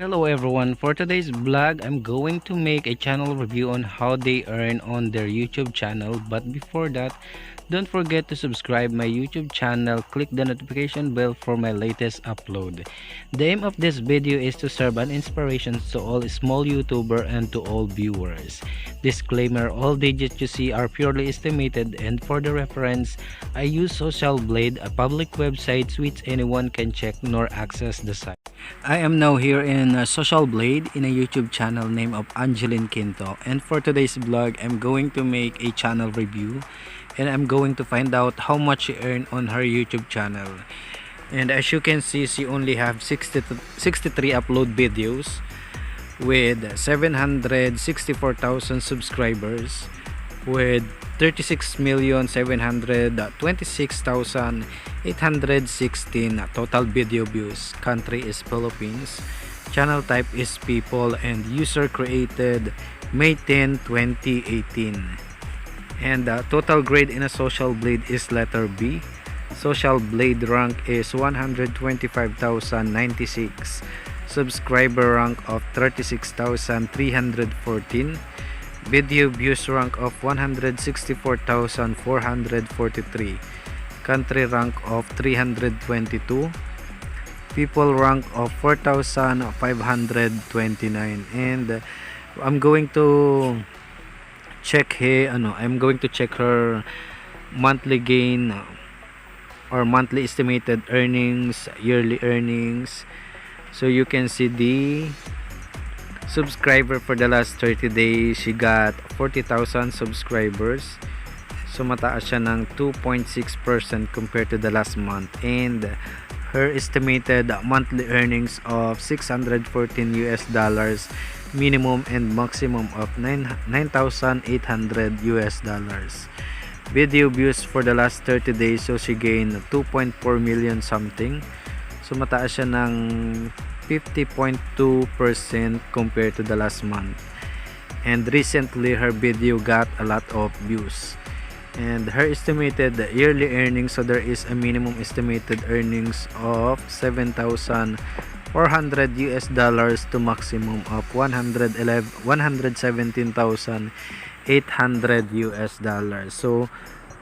Hello everyone, for today's vlog I'm going to make a channel review on how they earn on their YouTube channel, but before that don't forget to subscribe my YouTube channel, click the notification bell for my latest upload. The aim of this video is to serve an inspiration to all small YouTuber and to all viewers. Disclaimer, all digits you see are purely estimated, and for the reference I use Social Blade, a public website which anyone can check nor access the site. I am now here in Social Blade in a YouTube channel named of Angeline Quinto, and for today's vlog I'm going to make a channel review and I'm going to find out how much she earned on her YouTube channel. And as you can see, she only have 63 upload videos with 764,000 subscribers with 36,726,816 total video views. Country is Philippines, channel type is people, and user created May 10, 2018. And total grade in a Social Blade is letter B. Social Blade rank is 125,096. Subscriber rank of 36,314. Video views rank of 164,443. Country rank of 322. People rank of 4,529. And I'm going to check her monthly gain or monthly estimated earnings, yearly earnings. So you can see the subscriber for the last 30 days. She got 40,000 subscribers. So mataas siya ng 2.6% compared to the last month. And her estimated monthly earnings of $614 US, minimum and maximum of $9,800 US. Video views for the last 30 days, so she gained 2.4 million something. So mataas siya ng 50.2% compared to the last month. And recently her video got a lot of views. And her estimated yearly earnings, so there is a minimum estimated earnings of $7,400 US to maximum of $117,800 US. So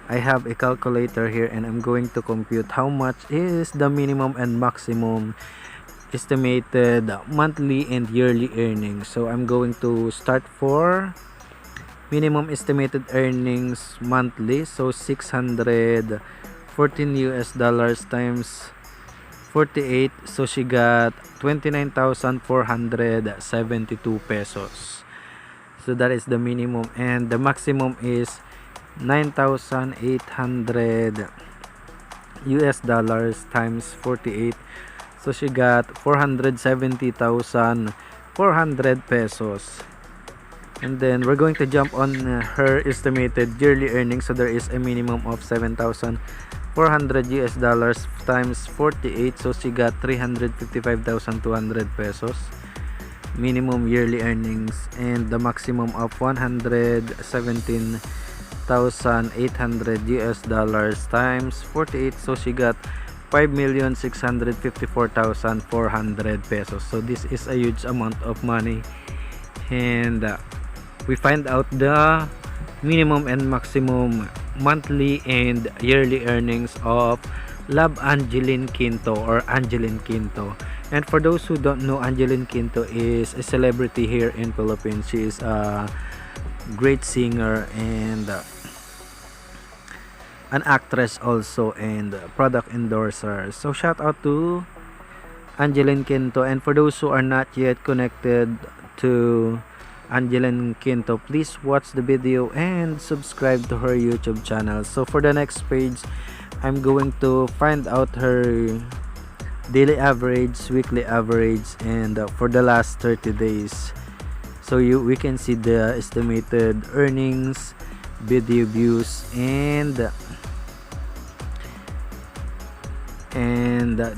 I have a calculator here and I'm going to compute how much is the minimum and maximum estimated monthly and yearly earnings. So I'm going to start for minimum estimated earnings monthly, so $614 US times 48, so she got 29,472 pesos. So that is the minimum, and the maximum is 9,800 US times 48, so she got 470,400 pesos. And then we're going to jump on her estimated yearly earnings, so there is a minimum of 7,400 US times 48, so she got 355,200 pesos minimum yearly earnings, and the maximum of 117,800 US times 48, so she got 5,654,400 pesos. So this is a huge amount of money. And we find out the minimum and maximum monthly and yearly earnings of Love Angeline Quinto or Angeline Quinto. And for those who don't know, Angeline Quinto is a celebrity here in Philippines. She is a great singer and an actress also, and product endorser. So shout out to Angeline Quinto. And for those who are not yet connected to Angeline Quinto, please watch the video and subscribe to her YouTube channel. So for the next page, I'm going to find out her daily average, weekly average, and for the last 30 days. So we can see the estimated earnings, video views, and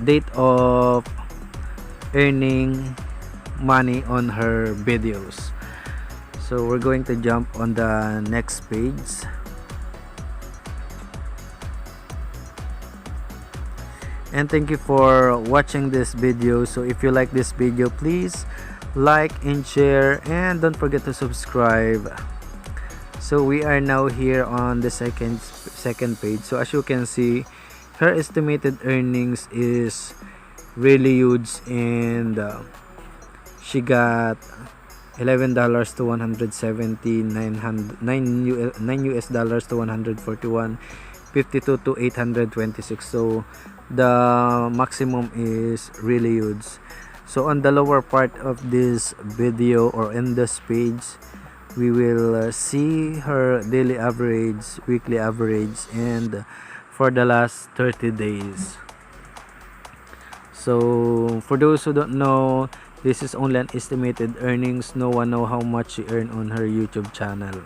date of earning money on her videos. So we're going to jump on the next page. And thank you for watching this video. So if you like this video, please like and share, and don't forget to subscribe. So we are now here on the second page. So as you can see, her estimated earnings is really huge, and she got $11 to 170, 9 US dollars to 141, 52 to 826. So the maximum is really huge. So on the lower part of this video, or in this page, we will see her daily average, weekly average, and for the last 30 days. So for those who don't know, this is only an estimated earnings. No one know how much she earned on her YouTube channel.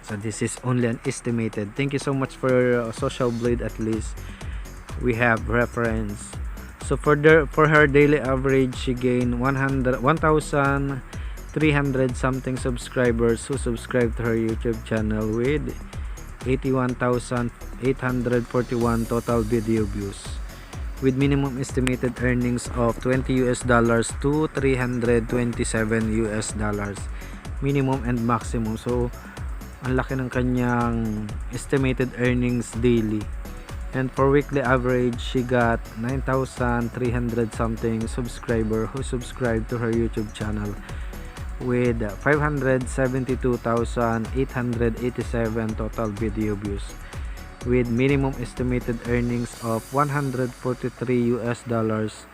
So this is only an estimated. Thank you so much for Social Blade. At least we have reference. So for her daily average, she gained 1,300 something subscribers who subscribed to her YouTube channel, with 81,841 total video views, with minimum estimated earnings of 20 US dollars to 327 US dollars, minimum and maximum. So ang laki ng kanyang estimated earnings daily. And for weekly average, she got 9,300 something subscriber who subscribed to her YouTube channel, with 572,887 total video views, with minimum estimated earnings of 143 US dollars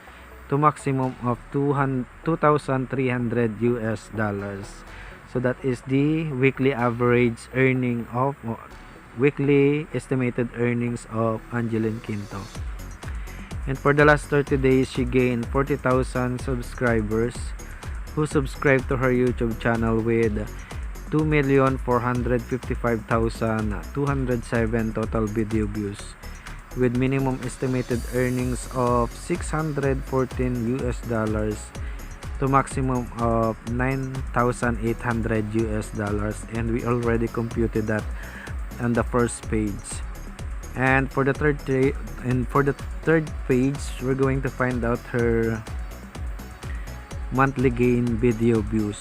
to maximum of 2,300 US dollars. So that is the weekly average earning of weekly estimated earnings of Angeline Quinto. And for the last 30 days, she gained 40,000 subscribers who subscribed to her YouTube channel, with 2,455,207 total video views, with minimum estimated earnings of 614 US dollars to maximum of 9,800 US dollars. And we already computed that on the first page. And for the third page, we're going to find out her monthly gain video views.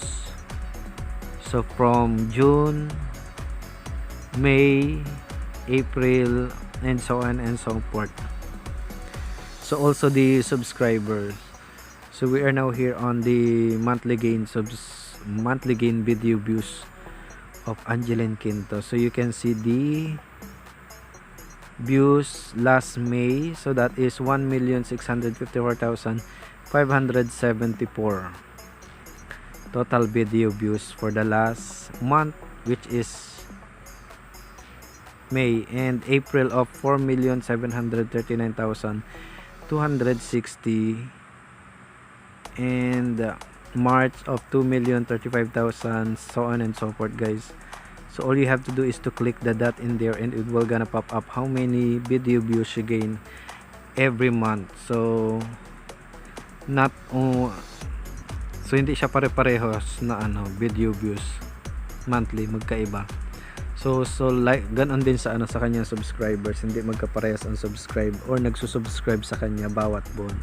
So from June, May, April, and so on and so forth. So also the subscribers. So we are now here on the monthly gain video views of Angeline Quinto. So you can see the views last May. So that is 1,654,574 total video views for the last month, which is May, and April of 4,739,260, and March of 2,035,000, so on and so forth, guys. So all you have to do is to click the dot in there, and it will gonna pop up how many video views you gain every month. So hindi siya pare-parehos na video views monthly, magkaiba. So like ganon din sa sa kanyang subscribers, hindi magkaparehas ang subscribe or nagsusubscribe sa kanya bawat buwan.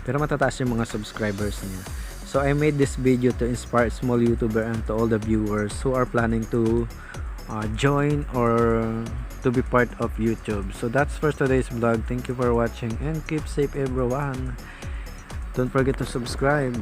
Pero matataas yung mga subscribers niya. So I made this video to inspire small YouTuber and to all the viewers who are planning to join or to be part of YouTube. So that's for today's vlog. Thank you for watching, and keep safe everyone. Don't forget to subscribe.